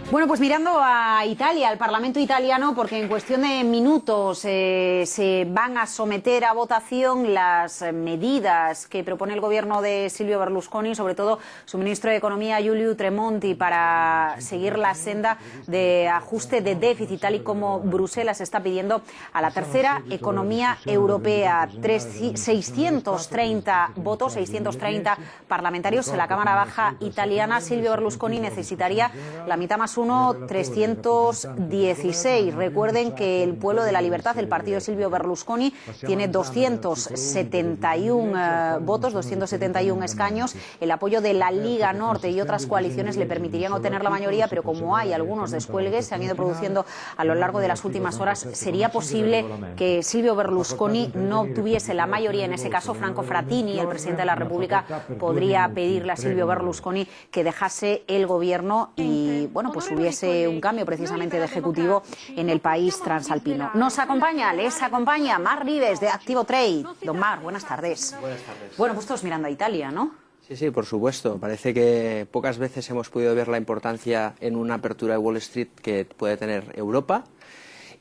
Bueno, pues mirando a Italia, al Parlamento italiano, porque en cuestión de minutos se van a someter a votación las medidas que propone el gobierno de Silvio Berlusconi, sobre todo su ministro de Economía, Giulio Tremonti, para seguir la senda de ajuste de déficit, tal y como Bruselas está pidiendo a la tercera economía europea. 630 votos, 630 parlamentarios en la Cámara Baja italiana. Silvio Berlusconi necesitaría la mitad más uno, 316. Recuerden que el Pueblo de la Libertad, el partido de Silvio Berlusconi, tiene 271 votos, 271 escaños. El apoyo de la Liga Norte y otras coaliciones le permitirían obtener la mayoría, pero como hay algunos descuelgues, se han ido produciendo a lo largo de las últimas horas, sería posible que Silvio Berlusconi no obtuviese la mayoría. En ese caso, Franco Frattini, el presidente de la República, podría pedirle a Silvio Berlusconi que dejase el gobierno y, bueno, pues hubiese un cambio precisamente de ejecutivo en el país transalpino. Les acompaña Marc Rives de Activo Trade. Don Marc, buenas tardes. Buenas tardes. Bueno, pues todos mirando a Italia, ¿no? Sí, por supuesto. Parece que pocas veces hemos podido ver la importancia en una apertura de Wall Street que puede tener Europa.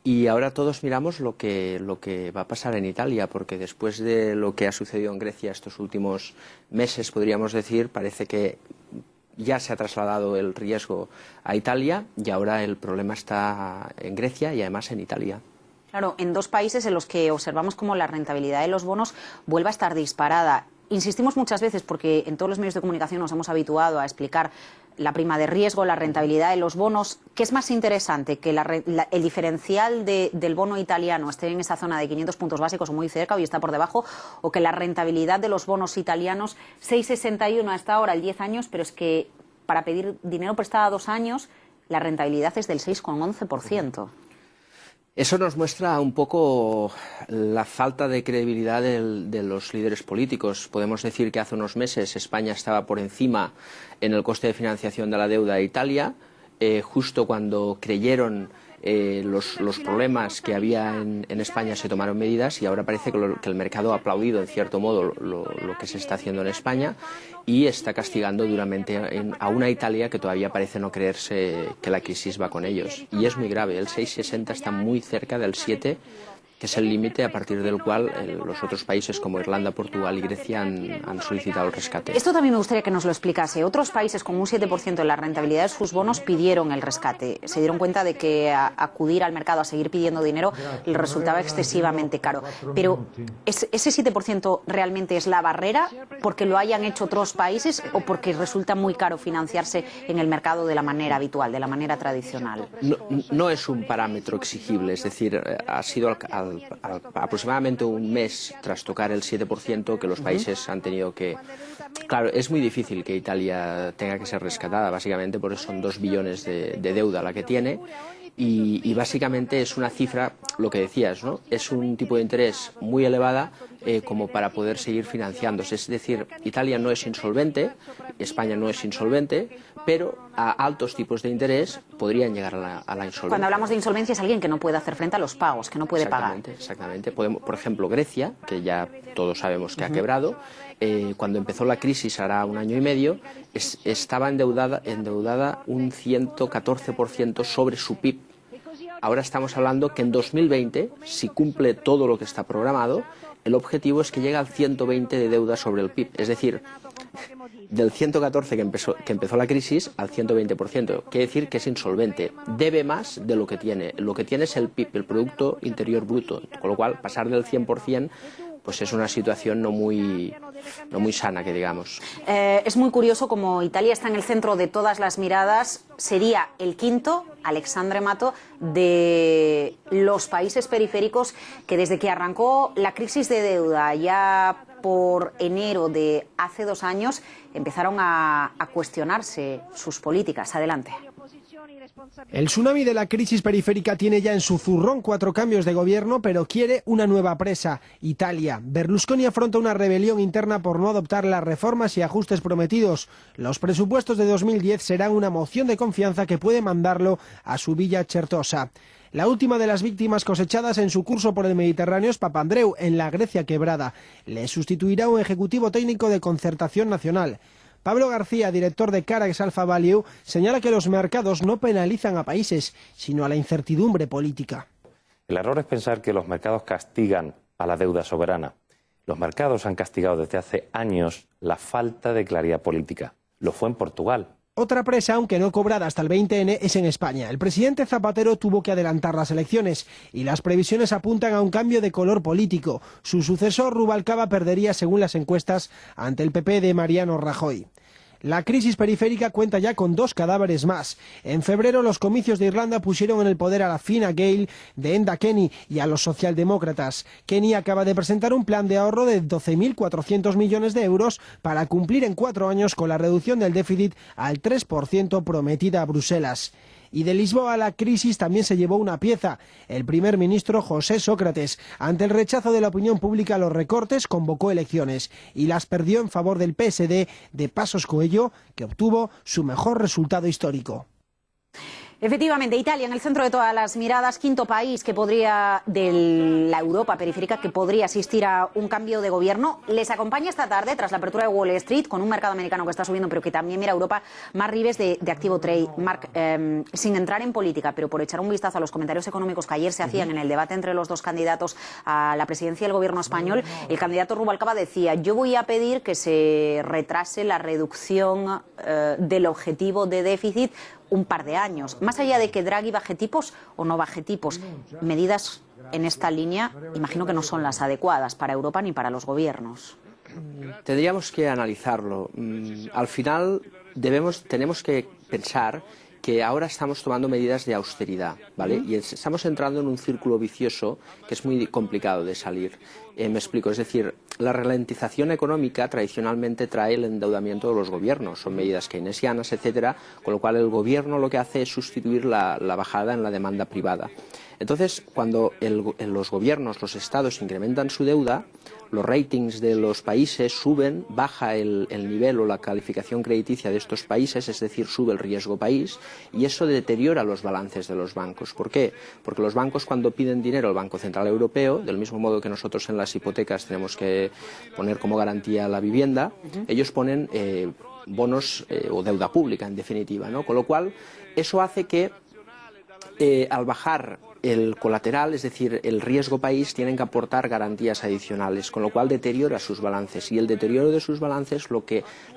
Y ahora todos miramos lo que va a pasar en Italia, porque después de lo que ha sucedido en Grecia estos últimos meses, podríamos decir, parece que ya se ha trasladado el riesgo a Italia y ahora el problema está en Grecia y además en Italia. Claro, en dos países en los que observamos cómo la rentabilidad de los bonos vuelve a estar disparada. Insistimos muchas veces, porque en todos los medios de comunicación nos hemos habituado a explicar la prima de riesgo, la rentabilidad de los bonos. ¿Qué es más interesante? ¿Que el diferencial del bono italiano esté en esa zona de 500 puntos básicos o muy cerca, hoy está por debajo, o que la rentabilidad de los bonos italianos, 6,61 hasta ahora, el 10 años, pero es que para pedir dinero prestado a 2 años, la rentabilidad es del 6,11%. Eso nos muestra un poco la falta de credibilidad de los líderes políticos. Podemos decir que hace unos meses España estaba por encima en el coste de financiación de la deuda de Italia, justo cuando creyeron los problemas que había en España se tomaron medidas y ahora parece que el mercado ha aplaudido en cierto modo lo que se está haciendo en España y está castigando duramente a una Italia que todavía parece no creerse que la crisis va con ellos. Y es muy grave, el 6,60 está muy cerca del 7, que es el límite a partir del cual los otros países como Irlanda, Portugal y Grecia han solicitado el rescate. Esto también me gustaría que nos lo explicase. Otros países con un 7% en la rentabilidad de sus bonos pidieron el rescate. Se dieron cuenta de que acudir al mercado a seguir pidiendo dinero les resultaba excesivamente caro. Pero ¿ese 7% realmente es la barrera porque lo hayan hecho otros países o porque resulta muy caro financiarse en el mercado de la manera habitual, de la manera tradicional? No es un parámetro exigible, es decir, ha sido aproximadamente un mes tras tocar el 7% que los países han tenido que... Claro, es muy difícil que Italia tenga que ser rescatada, básicamente porque son 2 billones de deuda la que tiene y básicamente es una cifra, lo que decías, ¿no? Es un tipo de interés muy elevada como para poder seguir financiándose. Es decir, Italia no es insolvente, España no es insolvente, pero a altos tipos de interés podrían llegar a la insolvencia. Cuando hablamos de insolvencia es alguien que no puede hacer frente a los pagos, que no puede pagar. Exactamente. Por ejemplo, Grecia, que ya todos sabemos que ha quebrado, cuando empezó la crisis hará 1 año y medio, estaba endeudada un 114% sobre su PIB. Ahora estamos hablando que en 2020, si cumple todo lo que está programado, el objetivo es que llegue al 120 de deuda sobre el PIB. Es decir, del 114 que empezó la crisis al 120%. Quiere decir que es insolvente. Debe más de lo que tiene. Lo que tiene es el PIB, el Producto Interior Bruto. Con lo cual, pasar del 100%... pues es una situación no muy sana, que digamos. Es muy curioso como Italia está en el centro de todas las miradas. Sería el quinto, Alexandre Mato, de los países periféricos que desde que arrancó la crisis de deuda ya por enero de hace 2 años empezaron a cuestionarse sus políticas. Adelante. El tsunami de la crisis periférica tiene ya en su zurrón 4 cambios de gobierno, pero quiere una nueva presa, Italia. Berlusconi afronta una rebelión interna por no adoptar las reformas y ajustes prometidos. Los presupuestos de 2010 serán una moción de confianza que puede mandarlo a su villa Certosa. La última de las víctimas cosechadas en su curso por el Mediterráneo es Papandreou, en la Grecia quebrada. Le sustituirá un ejecutivo técnico de concertación nacional. Pablo García, director de Carax Alpha Value, señala que los mercados no penalizan a países, sino a la incertidumbre política. El error es pensar que los mercados castigan a la deuda soberana. Los mercados han castigado desde hace años la falta de claridad política. Lo fue en Portugal. Otra presa, aunque no cobrada hasta el 20N, es en España. El presidente Zapatero tuvo que adelantar las elecciones y las previsiones apuntan a un cambio de color político. Su sucesor, Rubalcaba, perdería según las encuestas ante el PP de Mariano Rajoy. La crisis periférica cuenta ya con 2 cadáveres más. En febrero los comicios de Irlanda pusieron en el poder a la Fine Gael de Enda Kenny y a los socialdemócratas. Kenny acaba de presentar un plan de ahorro de 12.400 millones de euros para cumplir en 4 años con la reducción del déficit al 3% prometida a Bruselas. Y de Lisboa la crisis también se llevó una pieza. El primer ministro José Sócrates, ante el rechazo de la opinión pública a los recortes, convocó elecciones y las perdió en favor del PSD de Passos Coelho, que obtuvo su mejor resultado histórico. Efectivamente, Italia en el centro de todas las miradas, quinto país que podría, de la Europa periférica, que podría asistir a un cambio de gobierno. Les acompaña esta tarde, tras la apertura de Wall Street, con un mercado americano que está subiendo, pero que también mira a Europa, Marc Rives de Activo Trade. Marc, sin entrar en política, pero por echar un vistazo a los comentarios económicos que ayer se hacían en el debate entre los dos candidatos a la presidencia del gobierno español, el candidato Rubalcaba decía: yo voy a pedir que se retrase la reducción del objetivo de déficit un par de años. Más allá de que Draghi baje tipos o no baje tipos, medidas en esta línea imagino que no son las adecuadas para Europa ni para los gobiernos. Tendríamos que analizarlo. Al final tenemos que pensar que ahora estamos tomando medidas de austeridad, ¿vale? Y estamos entrando en un círculo vicioso que es muy complicado de salir. Me explico, es decir, la ralentización económica tradicionalmente trae el endeudamiento de los gobiernos, son medidas keynesianas, etcétera, con lo cual el gobierno lo que hace es sustituir la bajada en la demanda privada. Entonces, cuando los gobiernos, los estados incrementan su deuda, los ratings de los países suben, baja el nivel o la calificación crediticia de estos países, es decir, sube el riesgo país, y eso deteriora los balances de los bancos. ¿Por qué? Porque los bancos, cuando piden dinero al Banco Central Europeo, del mismo modo que nosotros en las hipotecas tenemos que poner como garantía la vivienda, ellos ponen bonos o deuda pública, en definitiva, ¿no? Con lo cual, eso hace que al bajar el colateral, es decir, el riesgo país, tienen que aportar garantías adicionales, con lo cual deteriora sus balances. Y el deterioro de sus balances,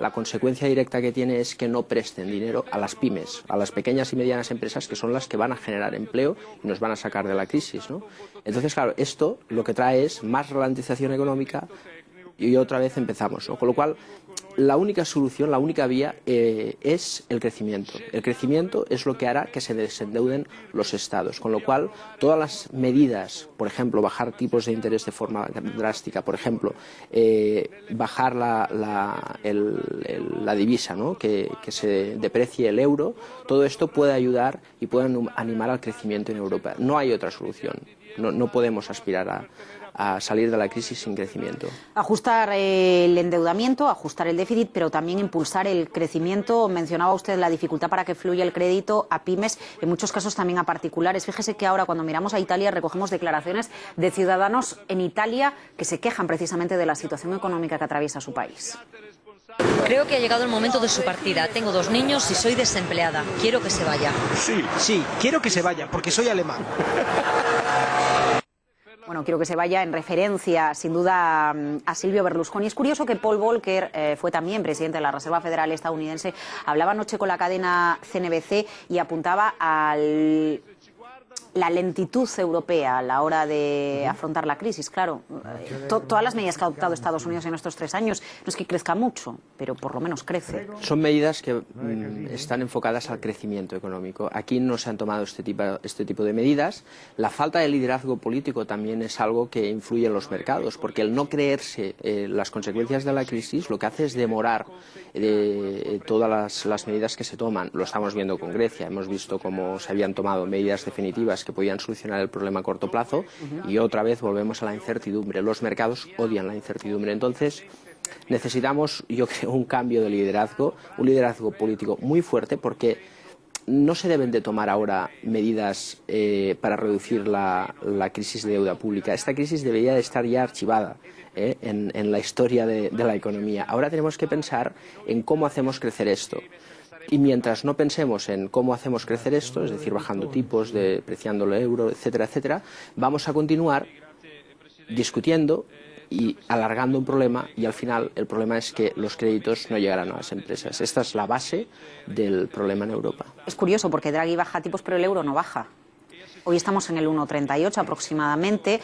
la consecuencia directa que tiene es que no presten dinero a las pymes, a las pequeñas y medianas empresas, que son las que van a generar empleo y nos van a sacar de la crisis, ¿no? Entonces, claro, esto lo que trae es más ralentización económica y otra vez empezamos, ¿no? Con lo cual, la única solución, la única vía es el crecimiento. El crecimiento es lo que hará que se desendeuden los estados, con lo cual todas las medidas, por ejemplo, bajar tipos de interés de forma drástica, por ejemplo, bajar la divisa, ¿no? que se deprecie el euro, todo esto puede ayudar y puede animar al crecimiento en Europa. No hay otra solución, no podemos aspirar a salir de la crisis sin crecimiento. Ajustar el endeudamiento, ajustar el déficit, pero también impulsar el crecimiento. Mencionaba usted la dificultad para que fluya el crédito a pymes, en muchos casos también a particulares. Fíjese que ahora, cuando miramos a Italia, recogemos declaraciones de ciudadanos en Italia que se quejan precisamente de la situación económica que atraviesa su país. Creo que ha llegado el momento de su partida. Tengo 2 niños y soy desempleada. Quiero que se vaya. Sí, quiero que se vaya, porque soy alemán. Bueno, quiero que se vaya en referencia, sin duda, a Silvio Berlusconi. Es curioso que Paul Volcker fue también presidente de la Reserva Federal estadounidense. Hablaba anoche con la cadena CNBC y apuntaba a la lentitud europea a la hora de afrontar la crisis. Claro, todas las medidas que ha adoptado Estados Unidos en estos 3 años no es que crezca mucho, pero por lo menos crece. Son medidas que están enfocadas al crecimiento económico. Aquí no se han tomado este tipo de medidas. La falta de liderazgo político también es algo que influye en los mercados, porque el no creerse las consecuencias de la crisis lo que hace es demorar todas las medidas que se toman. Lo estamos viendo con Grecia, hemos visto cómo se habían tomado medidas definitivas que podían solucionar el problema a corto plazo y otra vez volvemos a la incertidumbre. Los mercados odian la incertidumbre. Entonces, necesitamos, yo creo, un cambio de liderazgo, un liderazgo político muy fuerte, porque no se deben de tomar ahora medidas para reducir la crisis de deuda pública. Esta crisis debería de estar ya archivada en la historia de la economía. Ahora tenemos que pensar en cómo hacemos crecer esto. Y mientras no pensemos en cómo hacemos crecer esto, es decir, bajando tipos, depreciando el euro, etcétera, etcétera, vamos a continuar discutiendo y alargando un problema, y al final el problema es que los créditos no llegarán a las empresas. Esta es la base del problema en Europa. Es curioso porque Draghi baja tipos pero el euro no baja. Hoy estamos en el 1,38 aproximadamente.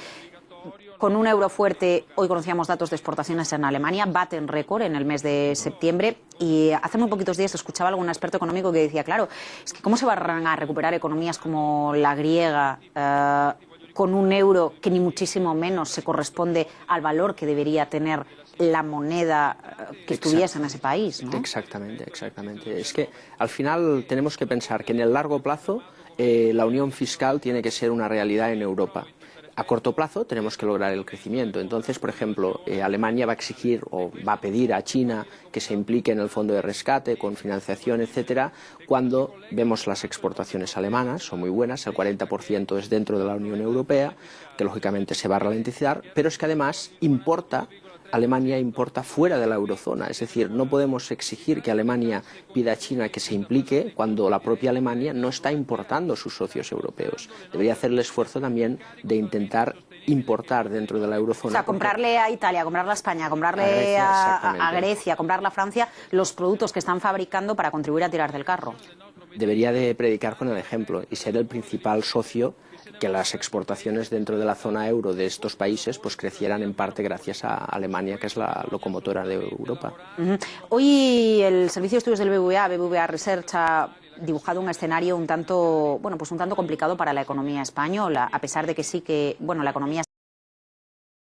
Con un euro fuerte, hoy conocíamos datos de exportaciones en Alemania, baten récord en el mes de septiembre, y hace muy poquitos días escuchaba a algún experto económico que decía, claro, es que ¿cómo se van a recuperar economías como la griega con un euro que ni muchísimo menos se corresponde al valor que debería tener la moneda que estuviese en ese país, ¿no? Exactamente, exactamente. Es que al final tenemos que pensar que en el largo plazo la unión fiscal tiene que ser una realidad en Europa. A corto plazo tenemos que lograr el crecimiento. Entonces, por ejemplo, Alemania va a exigir o va a pedir a China que se implique en el fondo de rescate con financiación, etcétera, cuando vemos las exportaciones alemanas, son muy buenas, el 40% es dentro de la Unión Europea, que lógicamente se va a ralentizar, pero es que además Alemania importa fuera de la eurozona, es decir, no podemos exigir que Alemania pida a China que se implique cuando la propia Alemania no está importando sus socios europeos. Debería hacer el esfuerzo también de intentar importar dentro de la eurozona. O sea, comprarle a Italia, comprarle a España, comprarle a Grecia, comprarle a Francia los productos que están fabricando para contribuir a tirar del carro. Debería de predicar con el ejemplo y ser el principal socio, que las exportaciones dentro de la zona euro de estos países pues crecieran en parte gracias a Alemania, que es la locomotora de Europa. Hoy el Servicio de Estudios del BBVA Research, ha dibujado un escenario un tanto complicado para la economía española, a pesar de que sí que, la economía